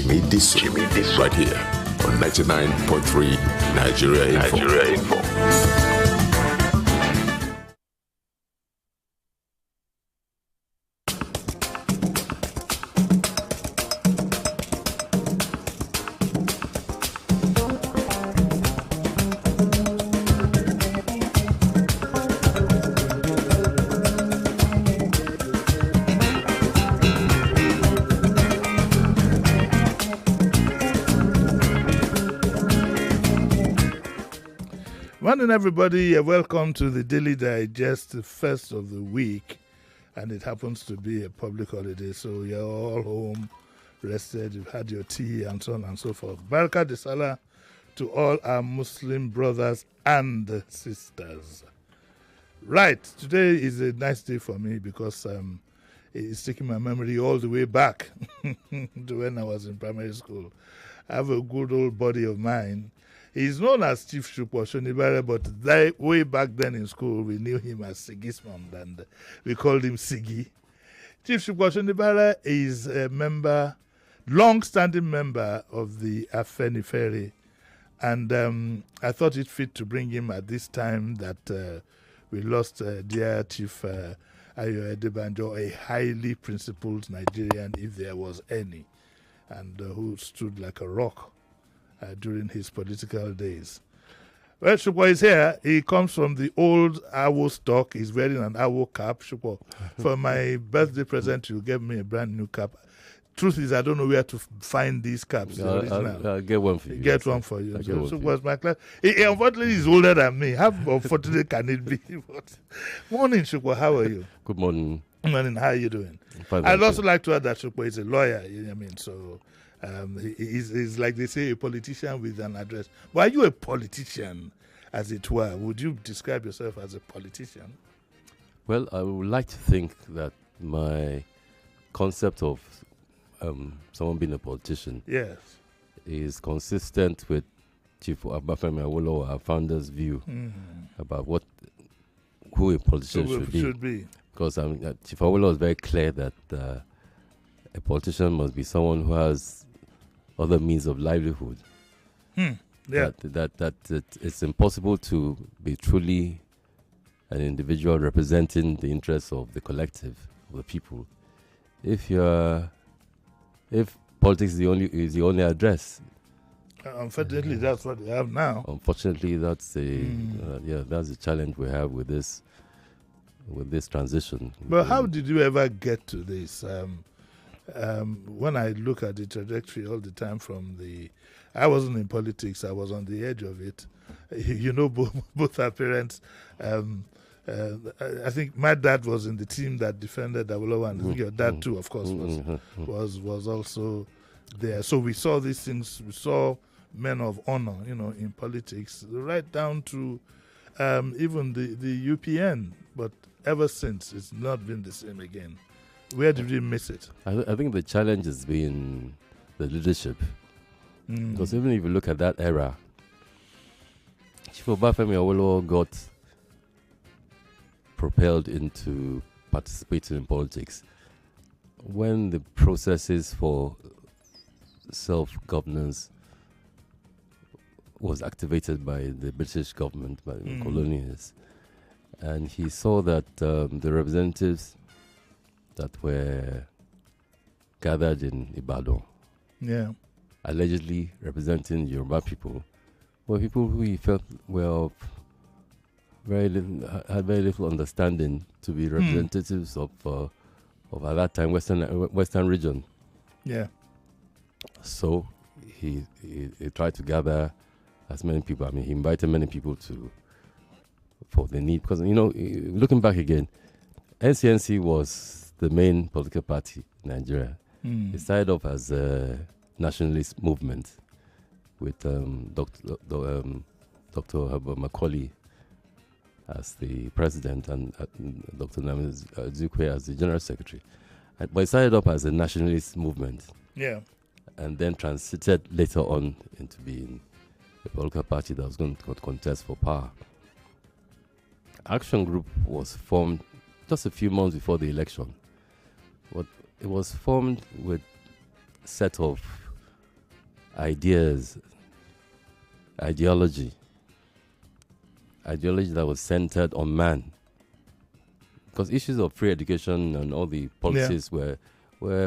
Jimi Disu, right here on 99.3 Nigeria Info. Morning, everybody. Welcome to the Daily Digest, the first of the week, and it happens to be a public holiday, so you're all home, rested, you've had your tea, and so on and so forth. Baraka de Salah to all our Muslim brothers and sisters. Right, today is a nice day for me because it's taking my memory all the way back to when I was in primary school. I have a good old buddy of mine. He's known as Chief Shukwa Shonibare, but way back then in school, we knew him as Sigismund, and we called him Sigi. Chief Shukwa Shonibare is a member, long-standing member of the Afenifere, and I thought it fit to bring him at this time that we lost dear Chief Ayo Edebanjo, a highly principled Nigerian, if there was any, and who stood like a rock during his political days. Well, Shukwa is here. He comes from the old Awo stock. He's wearing an Awo cap. Shukwa, for my birthday present, you gave me a brand new cap. Truth is, I don't know where to find these caps. I'll get one for you. Get one for you. So Shukwa's my class. He unfortunately is older than me. How unfortunate can it be? Morning, Shukwa. How are you? Good morning. Morning. How are you doing? Fine, I'd also like to add that Shukwa is a lawyer. You know what I mean? So he's like they say, a politician with an address. But are you a politician, as it were? Would you describe yourself as a politician? Well, I would like to think that my concept of someone being a politician is consistent with Chief Obafemi Awolowo, our founder's view about who a politician should be. Because Chief Awolowo is very clear that a politician must be someone who has other means of livelihood. That it's impossible to be truly an individual representing the interests of the collective, of the people, if politics is the only address. Unfortunately, that's what we have now. Unfortunately, that's that's the challenge we have with this transition. But how did you ever get to this? When I look at the trajectory all the time I wasn't in politics, I was on the edge of it. You know, both our parents, I think my dad was in the team that defended Awolowo, and I think your dad too, of course, was also there. So we saw these things, we saw men of honor, in politics, right down to even the UPN. But ever since, it's not been the same again. Where did we miss it? I think the challenge has been the leadership. Because even if you look at that era, Chief Obafemi Awolowo got propelled into participating in politics when the processes for self-governance was activated by the British government, by the colonialists. And he saw that the representatives that were gathered in Ibadan, allegedly representing Yoruba people, were people who he felt had very little understanding to be representatives of at that time Western region. Yeah. So he tried to gather as many people. I mean, he invited many people for the need, because looking back again, NCNC was the main political party in Nigeria. It started off as a nationalist movement with Dr. Herbert Macaulay as the president and Dr. Nnamdi Azikiwe as the general secretary. But it started up as a nationalist movement. Yeah. And then transited later on into being a political party that was going to contest for power. Action Group was formed just a few months before the election. But it was formed with a set of ideas, ideology that was centered on man. Because issues of free education and all the policies were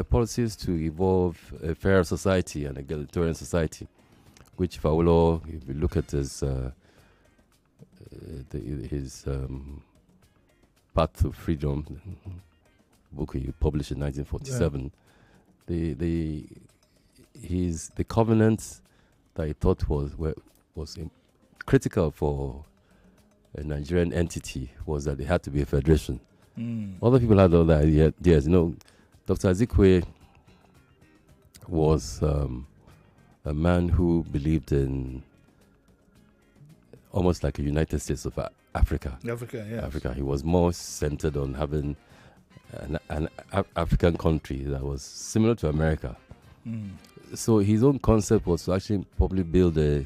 policies to evolve a fair society and egalitarian society, which Faulo, if you look at his Path to Freedom book he published in 1947, the covenant that he thought was critical for a Nigerian entity was that it had to be a federation. Other people had other ideas. You know, Dr. Azikwe was a man who believed in almost like a United States of Africa. Africa. He was more centered on having an African country that was similar to America. So his own concept was to actually probably build a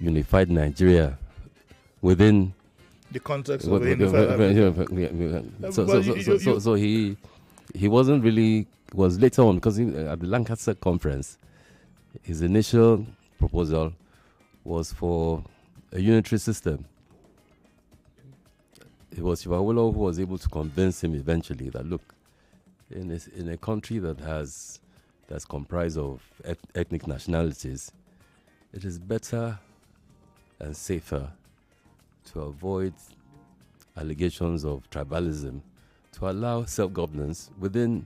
unified Nigeria within the context of unified. So he wasn't really, was later on, because at the Lancaster conference, his initial proposal was for a unitary system. It was Shivawolo who was able to convince him eventually that, look, in a country that's comprised of ethnic nationalities, it is better and safer to avoid allegations of tribalism, to allow self-governance within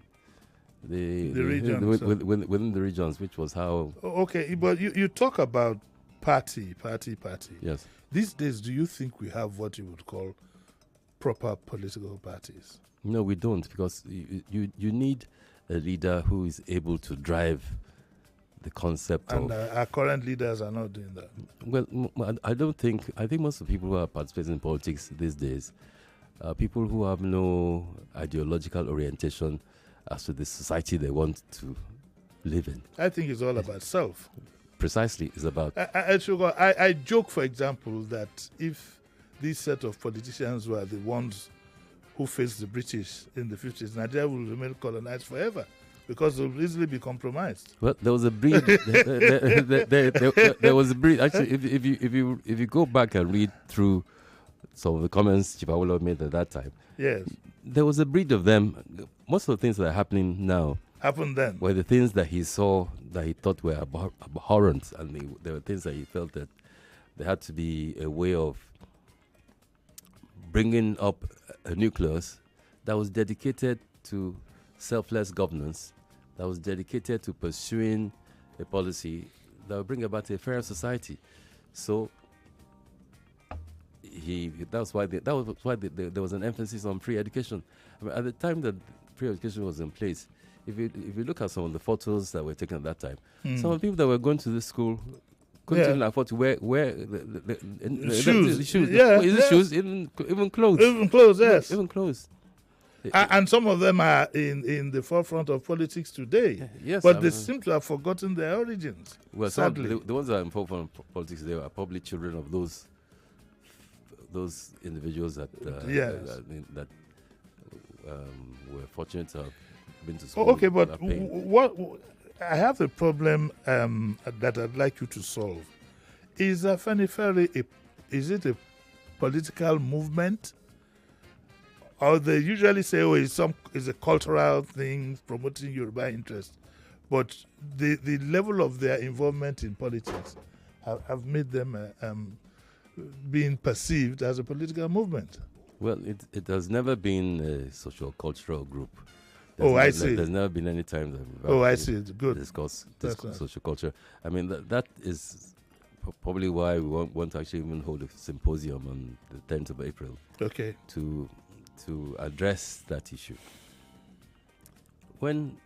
the regions, within the regions, which was how. Okay, but you talk about party. Yes. These days, do you think we have what you would call proper political parties? No, we don't, because you need a leader who is able to drive the concept and our current leaders are not doing that. Well, I think most of the people who are participating in politics these days are people who have no ideological orientation as to the society they want to live in. I think it's all about self. Precisely, it's about. I joke, for example, that if this set of politicians were the ones who faced the British in the 50s, Nigeria will remain colonized forever, because it will easily be compromised. Well, there was a breed. there was a breed. Actually, if you go back and read through some of the comments Chipawolo made at that time, yes, there was a breed of them. Most of the things that are happening now happened then. Were the things that he saw that he thought were abhorrent, and there were things that he felt that there had to be a way of bringing up a nucleus that was dedicated to selfless governance, that was dedicated to pursuing a policy that would bring about a fairer society. So that was why there was an emphasis on free education. I mean, at the time that free education was in place, if you look at some of the photos that were taken at that time, some of the people that were going to this school couldn't even afford to wear shoes. Shoes, even clothes. Even clothes, yes. Even clothes. And some of them are in the forefront of politics today. Yes, but they seem to have forgotten their origins. Well, sadly. The ones that are in forefront of politics today are probably children of those individuals that were fortunate to have been to school. Okay, but what I have a problem that I'd like you to solve. Is Afenifere is it a political movement? Or they usually say, oh, it's a cultural thing promoting Yoruba interest. But the level of their involvement in politics have made them being perceived as a political movement. Well, it has never been a social-cultural group. I see. There's never been any time that we've I see. Good. discussed social culture. I mean, that is probably why we want to actually even hold a symposium on the 10th of April. Okay. To address that issue. When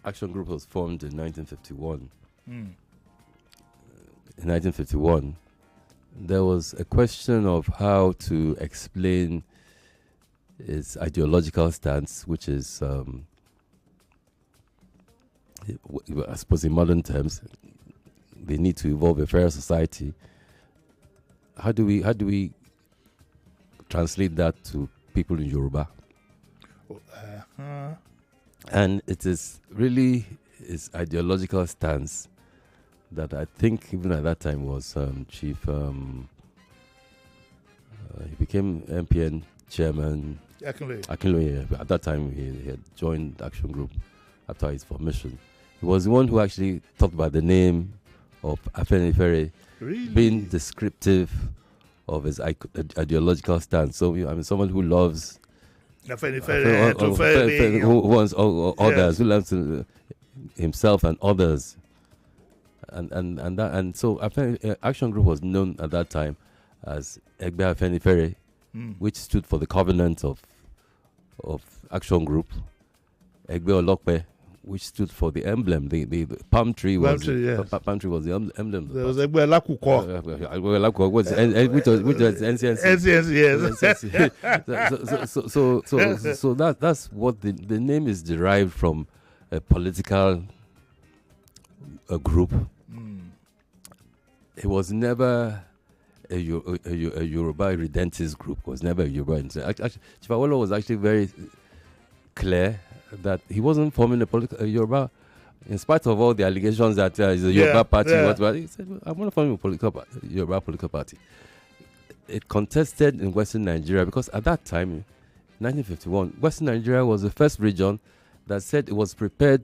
Action Group was formed in 1951, there was a question of how to explain its ideological stance, which is, I suppose in modern terms, they need to evolve a fairer society. How do we translate that to people in Yoruba? And it is really his ideological stance that I think even at that time was chief. He became MPN chairman. Akinloye. At that time, he had joined Action Group after his formation. He was the one who actually talked about the name of Afenifere being descriptive of his ideological stance. So, someone who loves Afenifere, who wants others, who loves himself and others. And so Action Group was known at that time as Egbe Afenifere, which stood for the covenant of Action Group. Egbe Olokpe, which stood for the emblem. The palm tree was palm tree was the emblem. There was Egbe Lakuko, which was NCNC. So that's what the name is derived from, a political group. It was never a Yoruba redentist group. It was never a Yoruba. Actually, Chief Awolowo was actually very clear that he wasn't forming a Yoruba, in spite of all the allegations that it's a Yoruba party. He said, "I want to form a Yoruba political party." It contested in Western Nigeria because at that time, in 1951, Western Nigeria was the first region that said it was prepared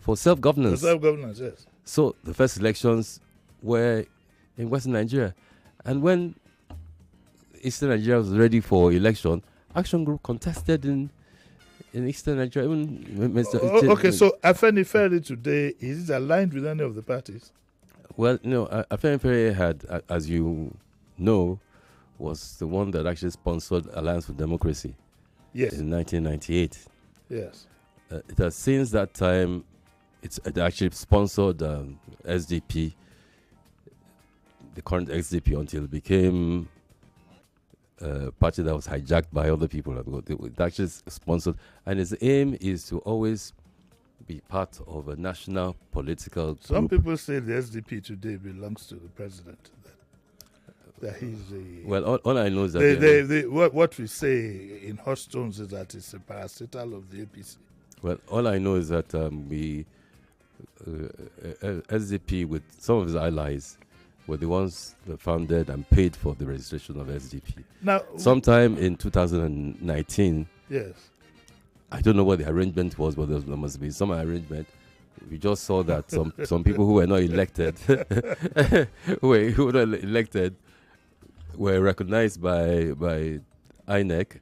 for self-governance. Self-governance, yes. So the first elections were in Western Nigeria. And when Eastern Nigeria was ready for election, Action Group contested in Eastern Nigeria. Okay, so Afenifere today, is it aligned with any of the parties? Well, no, Afenifere had, as you know, was the one that actually sponsored Alliance for Democracy. Yes. In 1998. Yes. It has since that time, it actually sponsored SDP, the current SDP, until it became a party that was hijacked by other people. It actually sponsored, and its aim is to always be part of a national political group. Some people say the SDP today belongs to the president. That he's a... Well, all I know is that... what we say in hot tones is that it's a parastatal of the APC. Well, all I know is that SDP, with some of his allies, were the ones that founded and paid for the registration of SDP. Now, sometime in 2019, yes, I don't know what the arrangement was, but there must be some arrangement. We just saw that some people who were not elected, were recognized by INEC.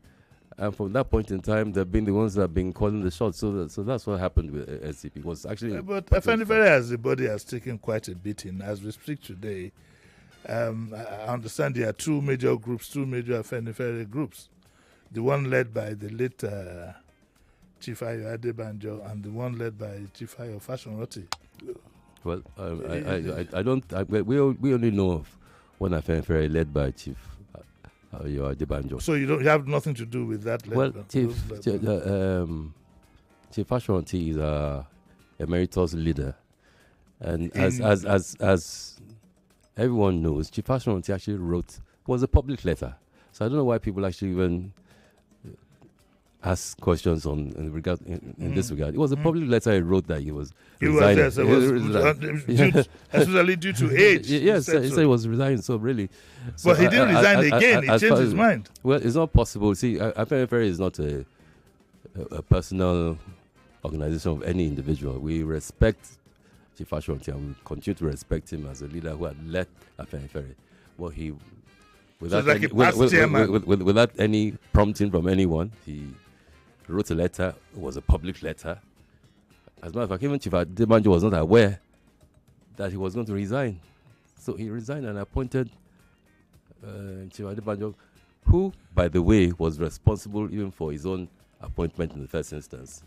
And from that point in time, they've been the ones that have been calling the shots. So that's what happened with SDP. It was actually... but Afenifere as the body has taken quite a beating. As we speak today, I understand there are two major Afenifere groups. The one led by the late Chief Ayo Adebanjo and the one led by Chief Ayo Fashion-Roti. Well, we only know of one Afenifere led by Chief Adebanjo. So you have nothing to do with that? Well, Chief Fashion-Roti is a emeritus leader, and as everyone knows, Chief Fashion-Roti actually was a public letter. So I don't know why people actually even ask questions in this regard. It was a public letter he wrote that he was resigning. Especially due to age. Yes, he said he was resigning. So really, but he didn't resign again. He changed his mind. Well, it's not possible. See, Afenifere is not a personal organization of any individual. We respect Chief Fashion-Roti and we continue to respect him as a leader who had led Afenifere. Well, without any prompting from anyone, he wrote a letter. It was a public letter. As a matter of fact, even Chief Adebanjo was not aware that he was going to resign. So he resigned and appointed Chief Adebanjo, who, by the way, was responsible even for his own appointment in the first instance.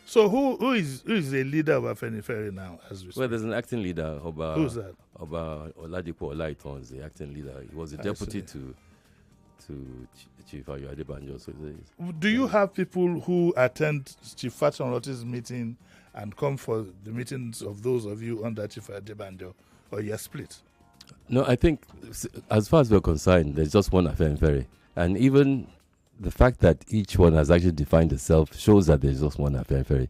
So who is the leader of Afenifere now? Well, there's an acting leader. Who's that? Oladipo Olaiton is the acting leader. He was the deputy to Chief Ayo Adebanjo. So do you have people who attend Chief Fashion-Roti's meeting and come for the meetings of those of you under Chief Adebanjo, or you're split? No, I think as far as we're concerned, there's just one Afenifere. And even the fact that each one has actually defined itself shows that there's just one Afenifere.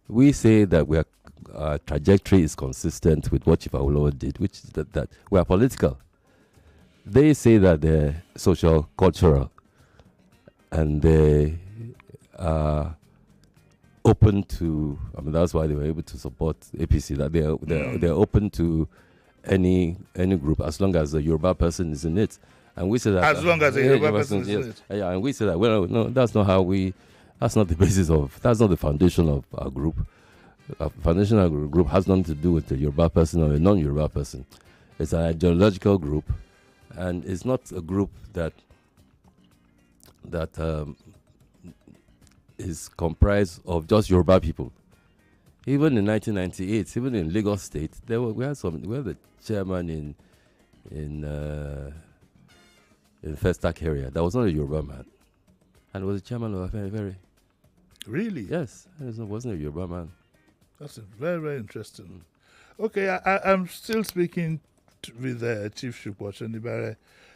We say that our trajectory is consistent with what Chief Awolowo did, which is that we are political. They say that they're social, cultural, and they are open to. I mean, that's why they were able to support APC. That they're open to any group as long as the Yoruba person is in it. And we say that as long as the Yoruba person is in it. Yeah, and we say that no, that's not how we. That's not the basis of. That's not the foundation of our group. Our foundation of our group has nothing to do with the Yoruba person or a non-Yoruba person. It's an ideological group, and it's not a group that is comprised of just Yoruba people. Even in 1998, even in Lagos State, we had the chairman in Festac area. That was not a Yoruba man, and was the chairman of a very. Really? Yes, it wasn't a Yoruba man. That's very, very interesting. Okay, I'm still speaking with Chief Shukwa Nibare,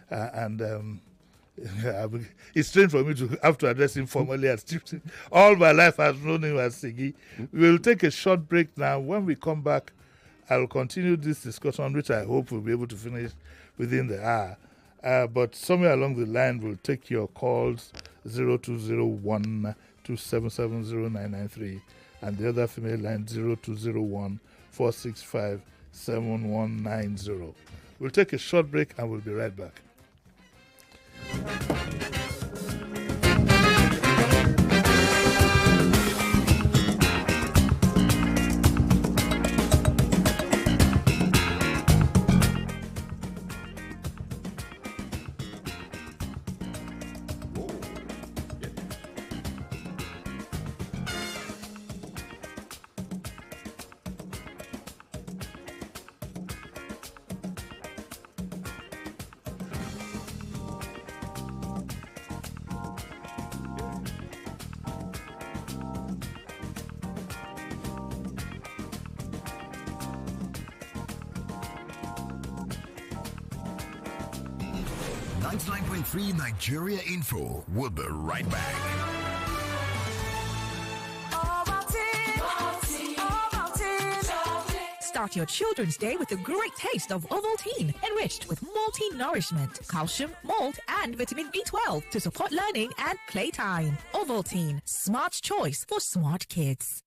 and it's strange for me to have to address him formally as Chief. All my life I've known him as Sigi. We'll take a short break now. When we come back, I'll continue this discussion, which I hope we'll be able to finish within the hour. But somewhere along the line, we'll take your calls 0201 277 0993 and the other female line 0201 465 7190. We'll take a short break and we'll be right back. Nigeria Info. We'll be right back. Start your children's day with a great taste of Ovaltine, enriched with multi-nourishment, calcium, malt, and vitamin B12 to support learning and playtime. Ovaltine, smart choice for smart kids.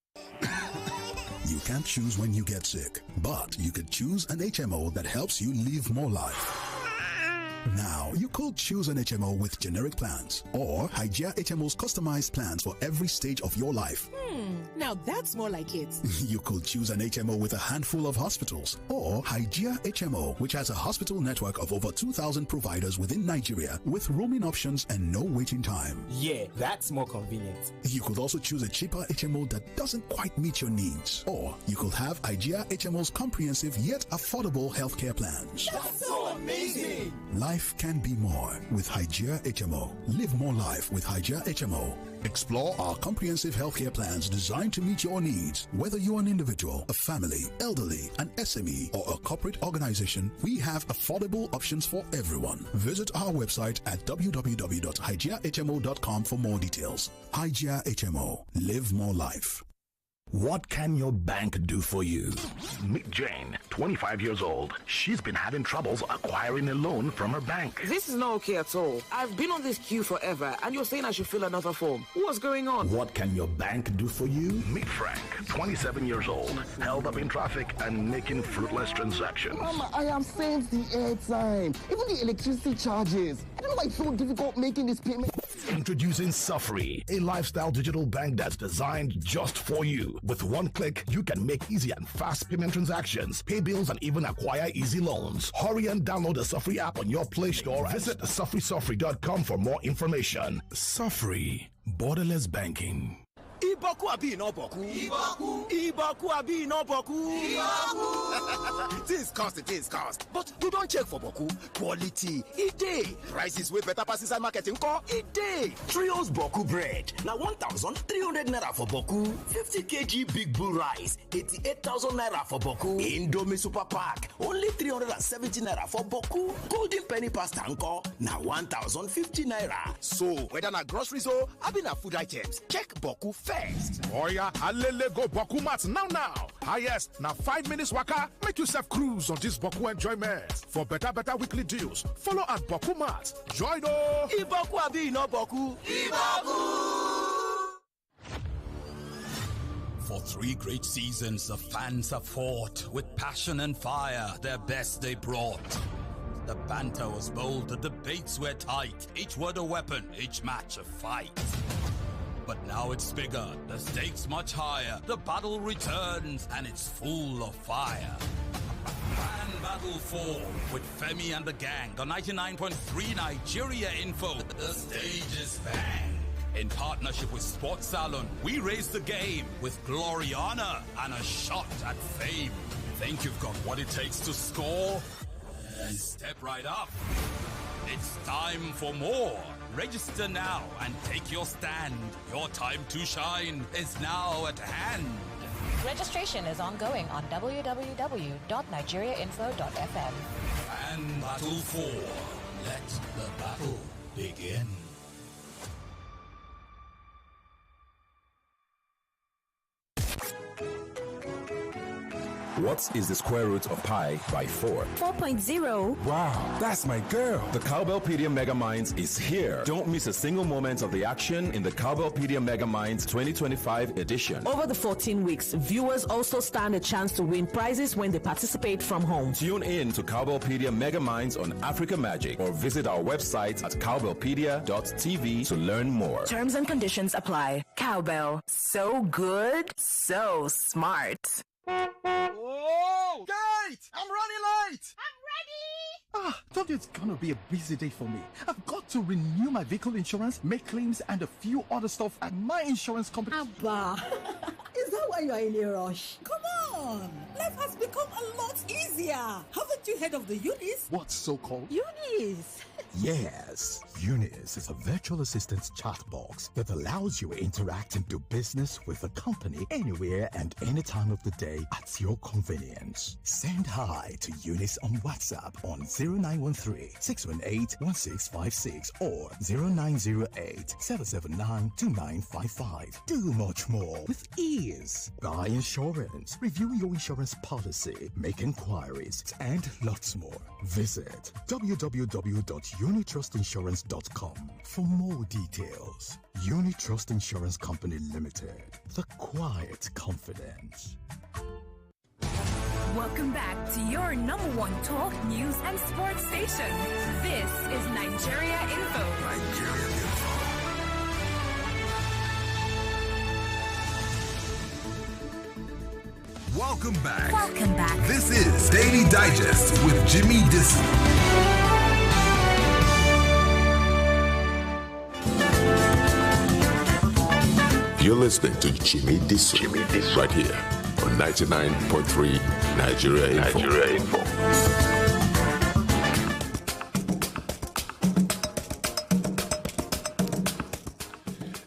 You can't choose when you get sick, but you could choose an HMO that helps you live more life. Now, you could choose an HMO with generic plans or Hygieia HMO's customized plans for every stage of your life. Now that's more like it. You could choose an HMO with a handful of hospitals or Hygieia HMO, which has a hospital network of over 2,000 providers within Nigeria with roaming options and no waiting time. Yeah, that's more convenient. You could also choose a cheaper HMO that doesn't quite meet your needs. Or you could have Hygieia HMO's comprehensive yet affordable healthcare plans. That's so amazing! Life can be more with Hygieia HMO. Live more life with Hygieia HMO. Explore our comprehensive healthcare plans designed to meet your needs. Whether you're an individual, a family, elderly, an SME, or a corporate organization, we have affordable options for everyone. Visit our website at www.hygieiahmo.com for more details. Hygieia HMO. Live more life. What can your bank do for you? Meet Jane, 25 years old. She's been having troubles acquiring a loan from her bank. This is not okay at all. I've been on this queue forever, and you're saying I should fill another form. What's going on? What can your bank do for you? Meet Frank, 27 years old, held up in traffic and making fruitless transactions. Mama, I have saved the airtime, even the electricity charges. I don't know why it's so difficult making this payment. Introducing Safri, a lifestyle digital bank that's designed just for you. With one click, you can make easy and fast payment transactions, pay bills, and even acquire easy loans. Hurry and download the Safri app on your Play Store. Visit safrisafri.com for more information. Safri, borderless banking. Iboku abi ino boku. Iboku abi ino boku. Things cost. But you don't check for Boku. Quality, it day. Prices with better passes and marketing call, it day. Trios Boku bread. Now 1,300 naira for Boku. 50 kg Big Bull rice. 88,000 naira for Boku. Indomie Super Pack. Only 370 naira for Boku. Golden Penny pasta anko. Now 1,050 naira. So, whether na groceries or having a food items, check Boku first. Oh yeah, alele go Boku Mart now. Highest, now 5 minutes waka. Make yourself cruise on this Boku enjoyment. For better weekly deals, follow at Boku Mart. Join oh! Iboku abi no Boku. Iboku! For 3 great seasons, the fans have fought with passion and fire. Their best they brought. The banter was bold, the debates were tight. Each word a weapon, each match a fight. But now it's bigger, the stakes much higher. The battle returns, and it's full of fire. Fan Battle 4 with Femi and the gang on 99.3 Nigeria Info. The stage is bang. In partnership with Sports Salon, we raise the game with glory, honor, and a shot at fame. Think you've got what it takes to score? Then step right up. It's time for more. Register now and take your stand. Your time to shine is now at hand. Registration is ongoing on www.nigeriainfo.fm. Fan Battle 4. Let the battle begin. What is the square root of pi by 4? 4.0. Wow, that's my girl. The Cowbellpedia Mega Minds is here. Don't miss a single moment of the action in the Cowbellpedia Mega Minds 2025 edition. Over the 14 weeks, viewers also stand a chance to win prizes when they participate from home. Tune in to Cowbellpedia Mega Minds on Africa Magic or visit our website at cowbellpedia.tv to learn more. Terms and conditions apply. Cowbell. So good, so smart. Oh, Kate! I'm running late! I'm ready! Thought it's gonna be a busy day for me. I've got to renew my vehicle insurance, make claims, and a few other stuff at my insurance company. Abba, is that why you're in a rush? Come on! Life has become a lot easier. Haven't you heard of the Unis? What's so called? Unis! Yes, Eunice is a virtual assistant chat box that allows you to interact and do business with the company anywhere and any time of the day at your convenience. Send hi to Eunice on WhatsApp on 0913-618-1656 or 0908-779-2955. Do much more with ease. Buy insurance, review your insurance policy, make inquiries, and lots more. Visit www.unitrustinsurance.com for more details. Unitrust Insurance Company Limited. The quiet confidence. Welcome back to your number one talk, news, and sports station. This is Nigeria Info. Nigeria Info. Welcome back. Welcome back. This is Daily Digest with Jimi Disu. You're listening to Jimi Disu right here on 99.3 Nigeria Info.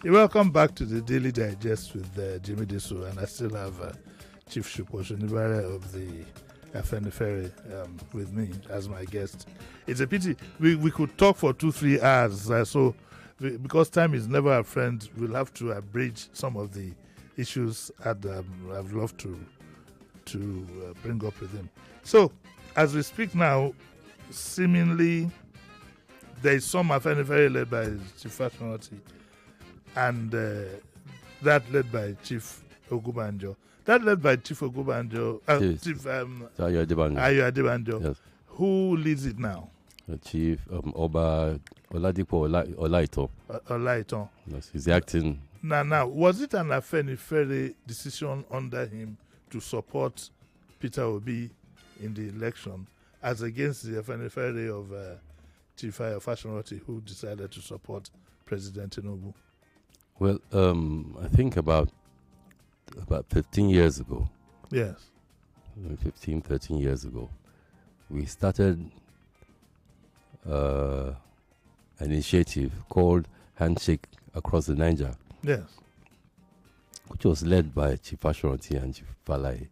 Welcome back to the Daily Digest with Jimi Disu, and I still have Chief Shukwoshinibare of the Afenifere with me as my guest. It's a pity we could talk for 2-3 hours, because time is never a friend, we'll have to abridge some of the issues I'd love to bring up with him. So, as we speak now, seemingly there is some Afenifere led by Chief Fashionati, and that led by Chief Ogubanjo. That led by Chief Ogubanjo, yes. Chief Ayo Adebanjo. Yes. Who leads it now? Chief Oba Oladipo Olaiton. Olaiton. Yes, he's acting. Now, was it an Afenifere decision under him to support Peter Obi in the election, as against the Afenifere of Chief Ayo Fashionati, who decided to support President Tinubu? Well, I think about 15 years ago. Yes. 15, 13 years ago, we started an initiative called Handshake Across the Niger. Yes. Which was led by Chief Ashanti and Chief Falai.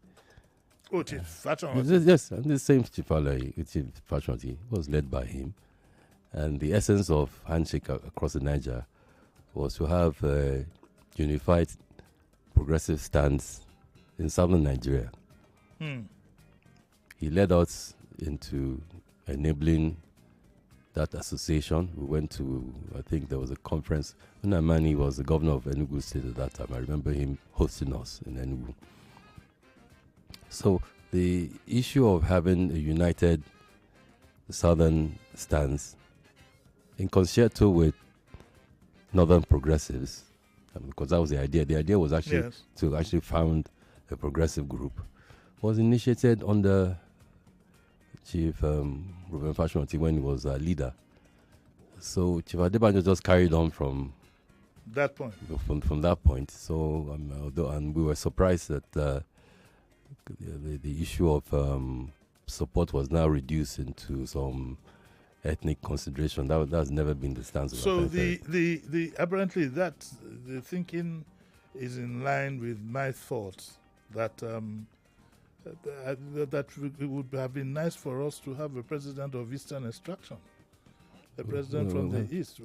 Oh, Chief Ashanti. Yes, and the same Chief Falai, Chief Ashanti, was led by him. And the essence of Handshake Across the Niger was to have a unified progressive stance in southern Nigeria. He led us into enabling that association. We went to, I think there was a conference. When Amani was the governor of Enugu State at that time, I remember him hosting us in Enugu. So the issue of having a united southern stance in concerto with northern progressives, because that was the idea. The idea was actually to actually found a progressive group, was initiated under Chief Ruben Fashion when he was a leader. So Chief Adebanjo just carried on from that point. From that point. So and we were surprised that the issue of support was now reduced into some ethnic consideration. That's never been the stance of So the apparently that the thinking is in line with my thoughts that that it would have been nice for us to have a president of Eastern extraction, a president from the East.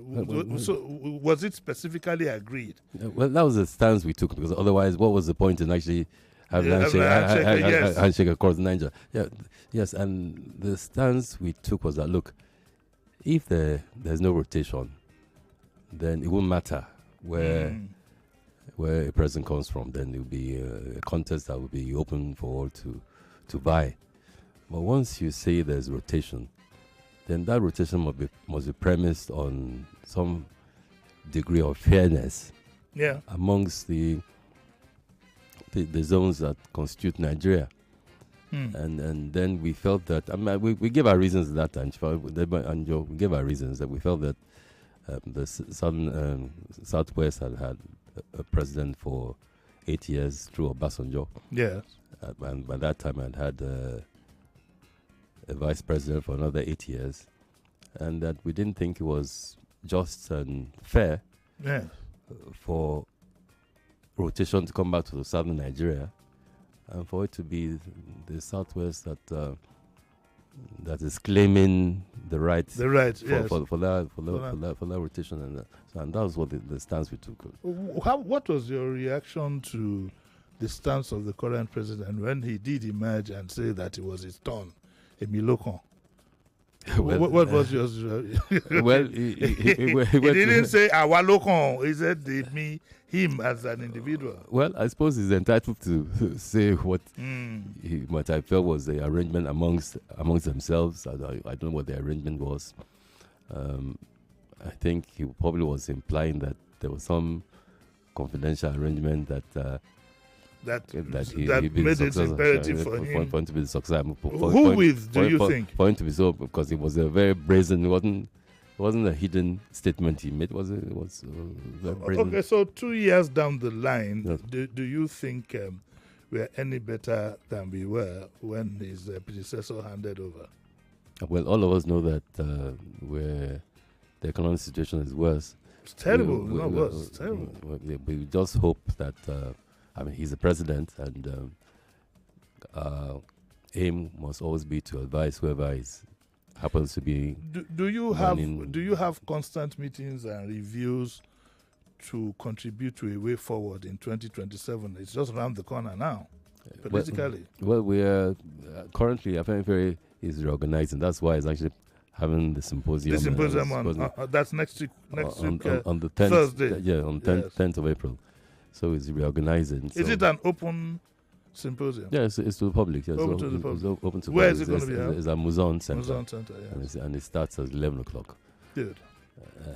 So was it specifically agreed? Well, that was the stance we took, because otherwise, what was the point in actually having handshake across Niger? Yeah, yes, and the stance we took was that, look, if there's no rotation, then it won't matter where a president comes from. Then it will be a contest that will be open for all to buy. But once you say there's rotation, then that rotation must be premised on some degree of fairness amongst the zones that constitute Nigeria. And then we felt that, we gave our reasons at that time, we gave our reasons that we felt that the Southwest had a president for 8 years through Obasanjo. Yes. And by that time I'd had a vice president for another 8 years. And that we didn't think it was just and fair for rotation to come back to the southern Nigeria, and for it to be the Southwest that is claiming the right for that rotation, and that was what the stance we took. What was your reaction to the stance of the current president when he did emerge and say that it was his turn, Emilokon? What was yours? Well, he didn't say our Lokon. He said him as an individual. Well, I suppose he's entitled to say what what I felt was the arrangement amongst themselves. I don't know what the arrangement was. I think he probably was implying that there was some confidential arrangement that made it imperative for him to be successful. Who with do you think? For him to be so, because it was a very brazen. It wasn't a hidden statement he made. It was very brazen. Okay, so 2 years down the line, do you think we are any better than we were when his predecessor handed over? Well, all of us know that where the economic situation is worse. It's terrible. It's terrible. We just hope that. He's the president, and aim must always be to advise whoever happens to be. Do you have constant meetings and reviews to contribute to a way forward in 2027? It's just around the corner now, politically. Well, we are currently, FNFA is reorganizing. That's why it's actually having the symposium. The symposium that's next week. On the 10th, Thursday. Yeah, on 10th of April. So it's reorganizing. Is it an open symposium? Yeah, it's to the public. Yeah, open to the public. It's open to Where public. is it going to be held? It's at Muzon Center. Muzon Center, yes. And it starts at 11 o'clock. Good.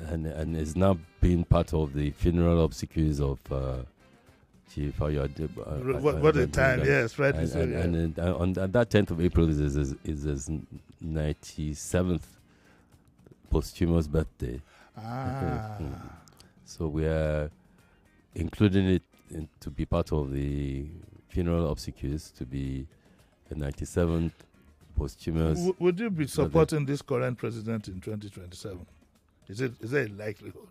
And it's now been part of the funeral obsequies of Chief Ayode. What a time, yes, right. And on that 10th of April is his 97th posthumous birthday. So we are including it to be part of the funeral obsequies, to be a 97th posthumous. Would you be supporting this current president in 2027? Is there a likelihood?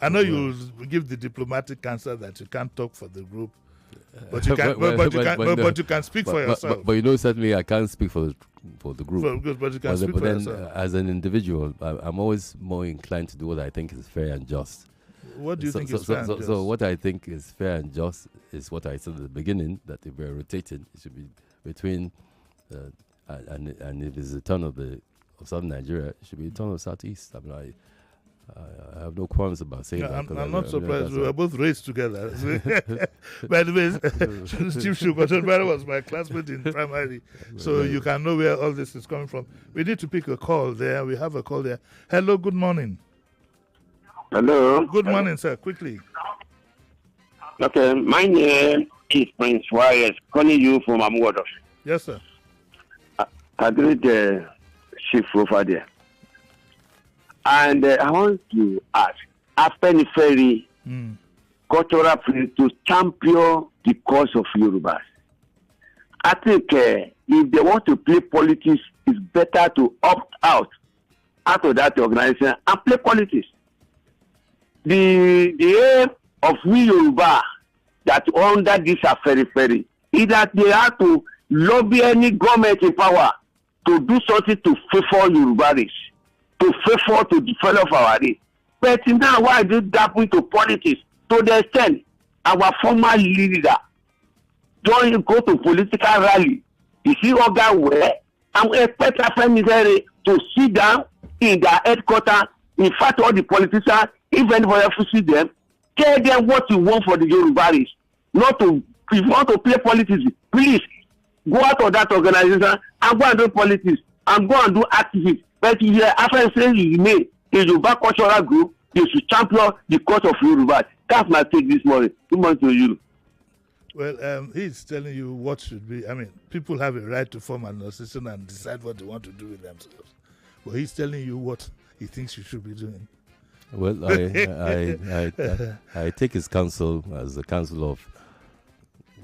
I know you will give the diplomatic answer that you can't talk for the group, but you can. But you can speak for yourself. But certainly I can't speak for the group. But you can speak for yourself. As an individual, I'm always more inclined to do what I think is fair and just. What do you think is fair and just? So what I think is fair and just is what I said at the beginning, that if we're rotating, it should be between, and if it's the turn of Southern Nigeria, it should be the turn of Southeast. I have no qualms about saying that. I'm not surprised. We were both raised together. By the way, Chief Shubaton was my classmate in primary, so you can know where all this is coming from. We need to pick a call there. We have a call there. Hello, good morning. Hello. Good morning, sir. Quickly. Okay, my name is Prince Wires, calling you from Amugodo. Yes, sir. I greet the chief over there. And I want to ask, after the ferry, cultural free to champion the cause of Yorubas. I think if they want to play politics, it's better to opt out of that organization and play politics. The aim of we Yoruba that under this ferry is that they have to lobby any government in power to do something to favor Yorubaris, to favor to develop our race. But now why do that into politics? To the extent our former leader don't go to political rally. You see all that way, and expect family to sit down in their headquarters. In fact, all the politicians, if anybody else see them, tell them what you want for the Yorubaris. Not to, if you want to play politics, please go out of that organization and go and do politics and go and do activities. But if after saying you remain a Yoruba cultural group, you should champion the cause of Yoruba. That's my take this morning. Good morning to you. Well, he's telling you what should be. I mean, people have a right to form an association and decide what they want to do with themselves. But he's telling you what he thinks you should be doing. Well, I take his counsel as the counsel of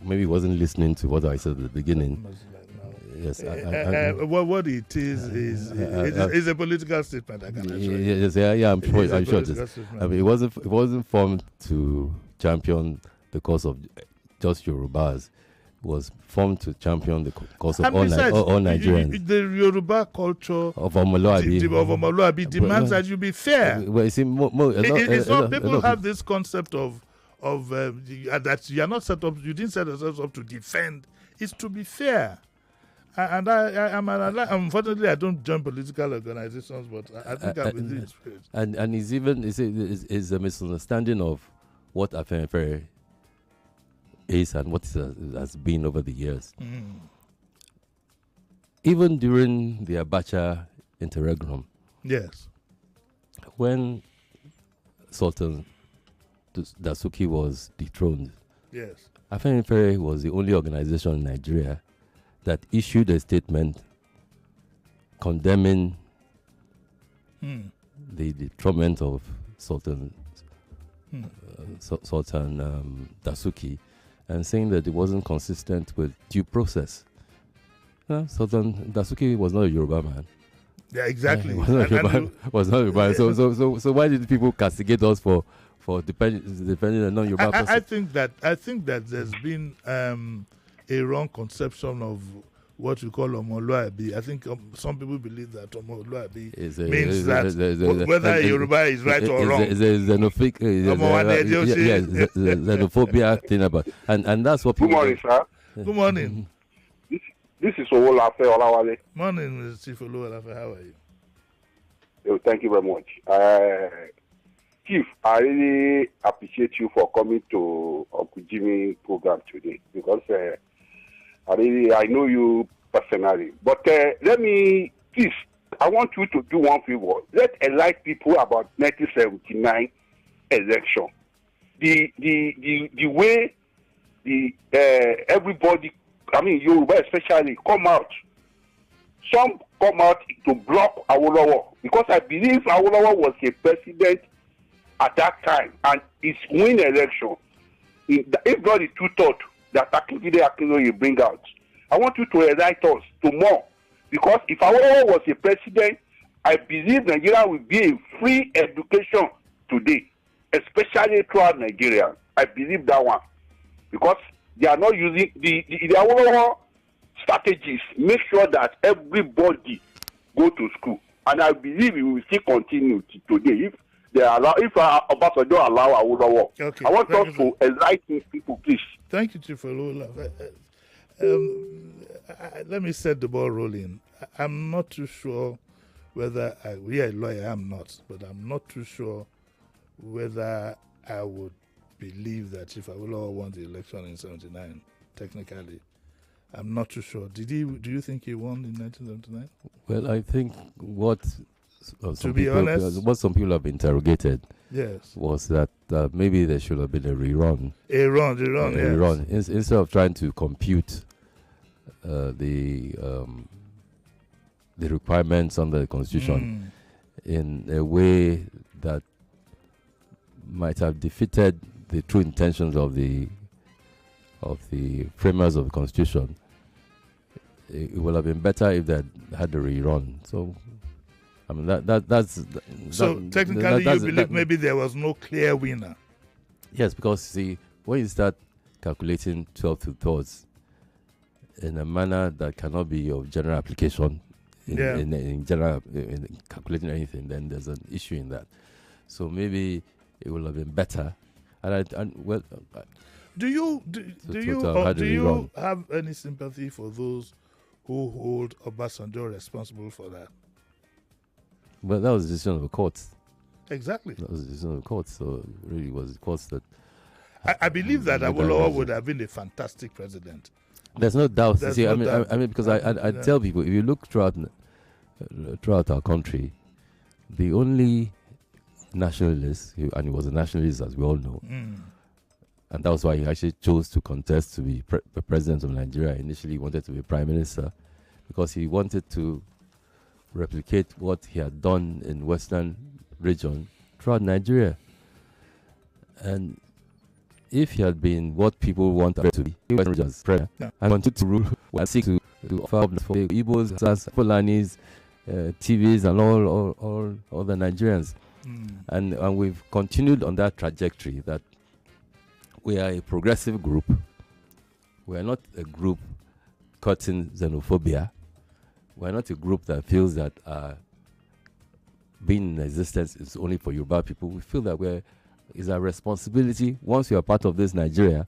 maybe he wasn't listening to what I said at the beginning. Yes, what it is a political statement. I can assure you. Yes, I'm sure. I mean, it wasn't formed to champion the cause of just Yorubas. It was formed to champion the cause of all Nigerians. The Yoruba culture of Omoluabi demands that you be fair. Well, you see, people have this concept of that you are not set up. You didn't set yourselves up to defend. It's to be fair. And unfortunately, I don't join political organizations, but I think I'm with the spirit. And it's a misunderstanding of what Afenifere is and what it has been over the years. Even during the Abacha interregnum, yes, when Sultan Dasuki was dethroned, yes, Afenifere was the only organization in Nigeria that issued a statement condemning the dethronement of Sultan Dasuki, and saying that it wasn't consistent with due process. Sultan Dasuki was not a Yoruba man. Yeah, exactly. Was not a Yoruba. So why did people castigate us for defending a non-Yoruba person? I think that there's been a wrong conception of what we call Omoluabi. I think some people believe that Omoluabi means that whether a Yoruba is right or wrong. It's a xenophobia thing about, and that's what people. Good morning, sir. Good morning. This is Owolafe Olawale. Morning, Chief Olawale. How are you? Thank you very much. Chief, I really appreciate you for coming to Uncle Jimmy program today, because I know you personally. But please, I want you to do one favor. Let's enlighten people about 1979 election. The way everybody, I mean Yoruba especially, come out. Some come out to block Awolowo, because I believe Awolowo was a president at that time and it's win election. If not the 2/3 that Akinjide Akinloye bring out, I want you to enlighten us to more. Because if Awolowo was a president, I believe Nigeria will be a free education today, especially throughout Nigeria. I believe that one. Because they are not using the Awolowo strategies, make sure that everybody go to school. And I believe it will still continue today if they allow, if Obasanjo allow Awolowo. Okay. I want us to enlighten people, please. Thank you, Chief Olola. Let me set the ball rolling. I'm not too sure whether we are a lawyer. I'm not, but I'm not too sure whether I would believe that Chief Awolowo won the election in '79. Technically, I'm not too sure. Do you think he won in 1979? Well, I think what to be honest, what some people have interrogated, yes, was that maybe there should have been a rerun. A rerun. Instead of trying to compute the requirements under the Constitution in a way that might have defeated the true intentions of the framers of the Constitution. It would have been better if they had the rerun. So, I mean that's. So technically, you believe maybe there was no clear winner. Yes, because see, when you start calculating 12 to thirds in a manner that cannot be of general application in general in calculating anything, then there's an issue in that. So maybe it would have been better. Do you have any sympathy for those who hold Obasanjo responsible for that? Well, that was the decision of the courts. Exactly. That was the decision of the courts. So it really was the courts that. I believe that Awolowo would have been a fantastic president. There's no doubt. There's See, no I mean, doubt. I mean, because I tell people, if you look throughout our country, the only nationalist, and he was a nationalist as we all know, and that was why he actually chose to contest to be president of Nigeria. Initially, he wanted to be prime minister because he wanted to replicate what he had done in Western region throughout Nigeria. And if he had been what people wanted to be, Western region's president, and wanted to rule, and seek to offer for Igbos, Fulanis, TVs, and all the Nigerians. And we've continued on that trajectory that we are a progressive group. We are not a group cutting xenophobia. We are not a group that feels that being in existence is only for Yoruba people. We feel that it's our responsibility, once you are part of this Nigeria,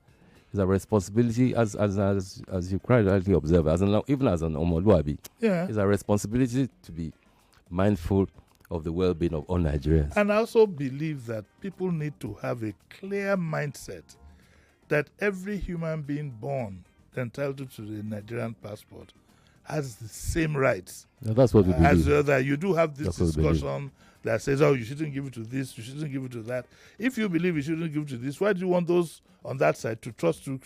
it's our responsibility as you rightly observe, even as an Omoluabi, it's our responsibility to be mindful of the well-being of all Nigerians. And I also believe that people need to have a clear mindset that every human being born entitled to the Nigerian passport has the same rights. Now that's what we believe. As the other, you do have this discussion that says, oh, you shouldn't give it to this, you shouldn't give it to that. If you believe you shouldn't give it to this, why do you want those on that side to trust to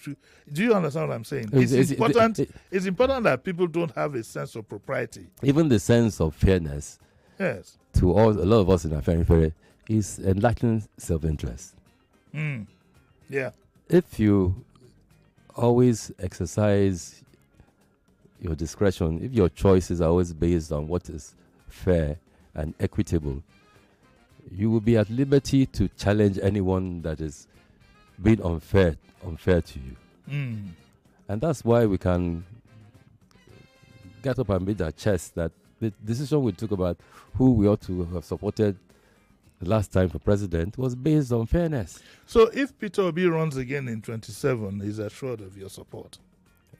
do you understand what I'm saying? It's important that people don't have a sense of propriety. Even the sense of fairness. Yes. To a lot of us in Afenifere is enlightening self-interest. Yeah. If you always exercise your discretion, if your choices are always based on what is fair and equitable, you will be at liberty to challenge anyone that is being unfair to you. And that's why we can get up and beat our chest that the decision we took about who we ought to have supported the last time for president was based on fairness. So if Peter Obi runs again in 27, he's assured of your support?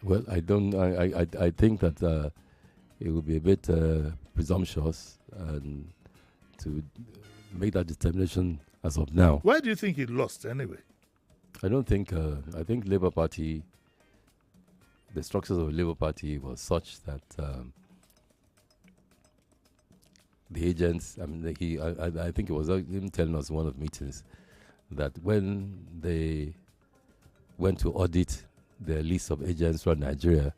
Well, I think that it would be a bit presumptuous and to make that determination as of now. Why do you think he lost anyway? I don't think. I think Labour Party, the structures of the Labour Party was such that the agents. I mean, I think it was him telling us in one of the meetings that when they went to audit the list of agents from Nigeria,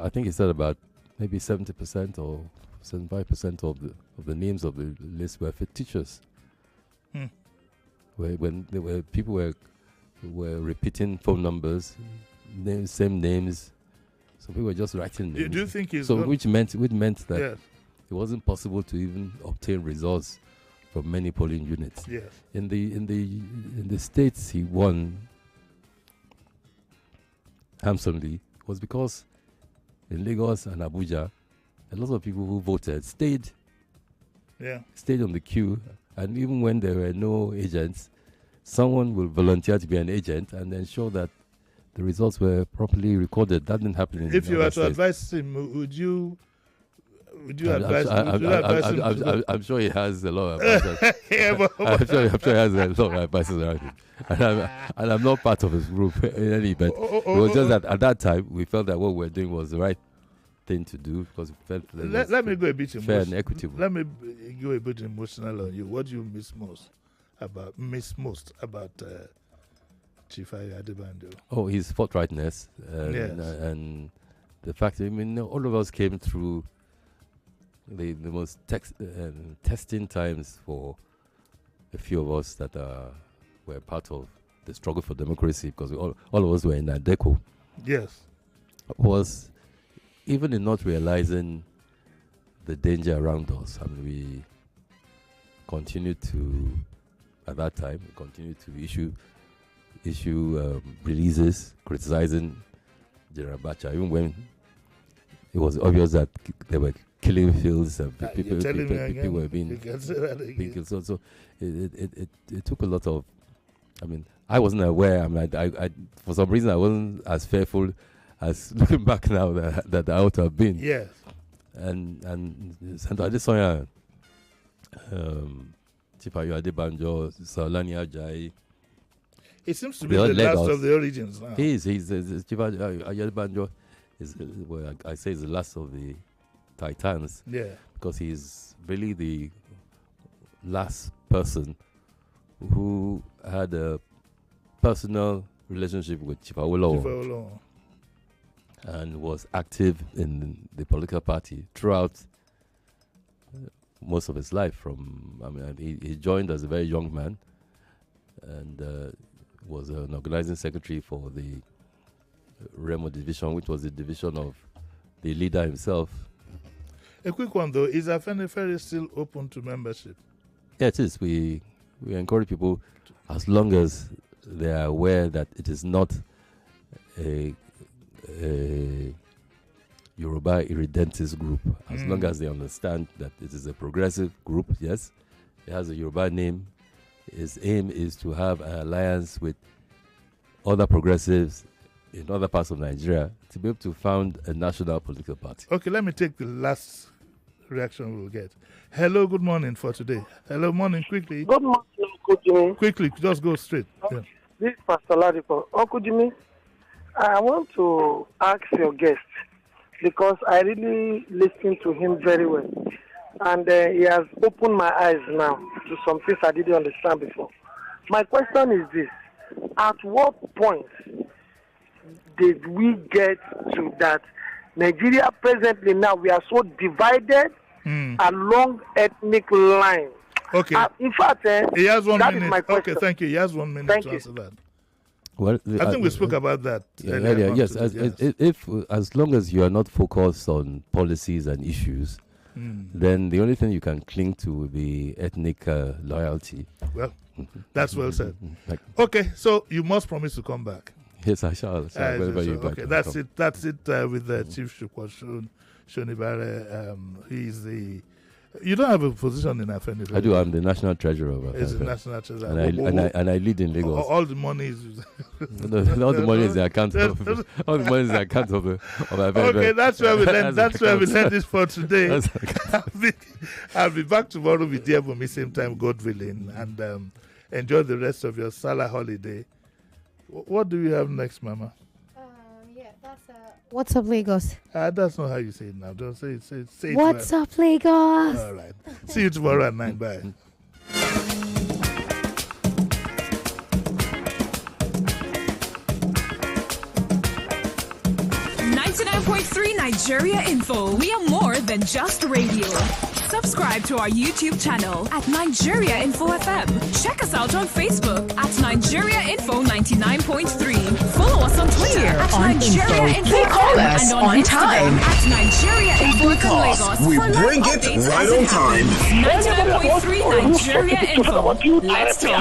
I think he said about maybe 70% or 75% of the names of the list were fictitious. People were repeating phone numbers, same names, So people were just writing names. Do you think he's which meant that yes. it wasn't possible to even obtain results from many polling units. Yes. In the states he won handsomely was because in Lagos and Abuja, a lot of people who voted stayed on the queue, and even when there were no agents, someone will volunteer to be an agent and ensure that the results were properly recorded. That didn't happen in If you were to states. advise him, would you advise him? I'm sure he has a lot of advice. I'm sure he has a lot of advices around him. And I'm not part of his group in any event. It was just that at that time, we felt that what we were doing was the right thing to do because we felt that let me go a bit fair and equitable. Let me go a bit emotional on you. What do you miss most about Chief Ayo Adebanjo? Oh, his forthrightness yes. and the fact that, all of us came through the most testing times for a few of us that were part of the struggle for democracy, because all of us were in Adeco. Yes. Was even in not realizing the danger around us. We continued to, at that time, issue releases criticizing General Abacha, even when it was obvious that they were killing fields and people were being killed. So it took a lot of. I wasn't aware. I for some reason I wasn't as fearful as looking back now that I ought to have been. Yes. And Senator Adesanya, Chief Ayo Adebanjo, Saolani Ajayi. It seems to be the last of the origins now. He's Chief Ayo Adebanjo is I say is the last of the Titans. Yeah. Because he's really the last person who had a personal relationship with Chief Awolowo and was active in the political party throughout most of his life. He joined as a very young man and was an organizing secretary for the Remo division, which was the division of the leader himself. A quick one though, is Afenifere still open to membership? Yeah, it is. We encourage people, as long as they are aware that it is not a Yoruba irredentist group, as long as they understand that it is a progressive group. Yes, it has a Yoruba name. Its aim is to have an alliance with other progressives in other parts of Nigeria to be able to found a national political party. Okay, let me take the last reaction we'll get. Hello, good morning for today. Hello, morning, quickly. Good morning, Uncle Jimmy. Quickly, just go straight. Yeah. This is Pastor Ladipo. Uncle Jimmy, I want to ask your guest, because I really listened to him very well. And he has opened my eyes now to some things I didn't understand before. My question is this. At what point did we get to that Nigeria presently now, we are so divided along ethnic lines? Okay. In fact, he has 1 minute. Is my question. Okay, thank you. He has 1 minute to answer that. Well, I think we spoke about that earlier. Yes, as long as you are not focused on policies and issues, then the only thing you can cling to will be ethnic loyalty. Well, that's well said. Okay, so you must promise to come back. Yes, I shall. Okay, that's it. That's it with Chief Shukwa Shonibare. He's the. You don't have a position in Afenifere. I do. I'm the national treasurer of Afenifere. He's the national treasurer. And I lead in Lagos. All the money is... all the money is the account of... all the money is the account of Afenifere. Okay, that's where we land. That's where we land this for today. I'll be back tomorrow with dear Bumi, same time, God willing. And enjoy the rest of your Salah holiday. What do you have next, Mama? What's up, Lagos? That's not how you say it now. Don't say it. Say it. What's up, Lagos? All right. See you tomorrow at 9. Bye. 99.3 Nigeria Info. We are more than just radio. Subscribe to our YouTube channel at Nigeria Info FM. Check us out on Facebook at Nigeria Info 99.3. Follow us on Twitter Here at on Nigeria Info. Info They call FM us and on on Instagram time. at Nigeria Info Because Lagos. we For live bring it updates right as on happens. time. 99.3 Nigeria Info. Let's talk.